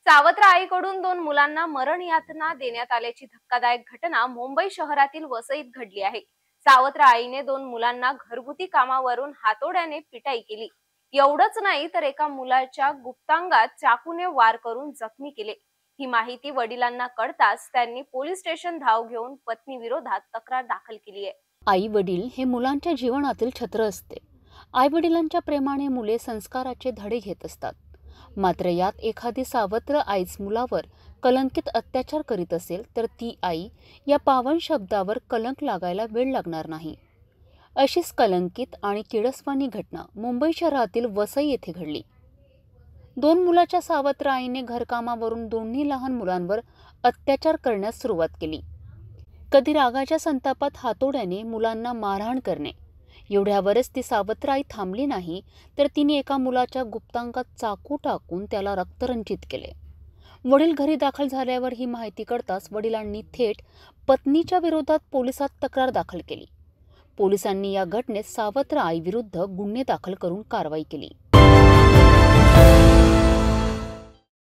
सावत्र आईकडून दोन मुलांना मरण यातना देण्यात आल्याची धक्कादायक घटना मुंबई शहरातील वसईत घडली आहे. सावत्र आईने दोन मुलांना घरगुती कामावरून हातोड्याने पिटाई केली. एवढंच नाही तर एका मुलाच्या गुप्तांगात चाकूने वार करून जखमी केले. ही माहिती वडिलांना कळताच त्यांनी पोलीस स्टेशन धाव घेऊन पत्नी विरोधात तक्रार दाखल केली आहे. आई वडील हे मुलांच्या जीवनातील छत्र असते. आई वडिलांच्या प्रेमाने मुले संस्काराचे धडे घेत असतात. मात्र यात एखादी सावत्र आईच मुलावर कलंकित अत्याचार करीत असेल तर ती आई या पावन शब्दावर कलंक लागायला वेळ लागणार नाही. अशीच कलंकित आणि किळसवाणी घटना मुंबई शहरातील वसई येथे घडली. दोन मुलाच्या सावत्र आईने घरकामावरून दोन्ही लहान मुलांवर अत्याचार करण्यास सुरुवात केली. कधी रागाच्या संतापात हातोड्याने मुलांना मारहाण करणे. एवढ्यावरच ती सावत्र आई थांबली नाही तर तिने एका मुलाच्या गुप्तांगात चाकू टाकून त्याला रक्तरंजित केले. वडील घरी दाखल झाल्यावर ही माहिती कळताच वडिलांनी थेट पत्नीच्या विरोधात पोलिसात तक्रार दाखल केली. पोलिसांनी या घटनेत सावत्र आई विरुद्ध गुन्हे दाखल करून कारवाई केली.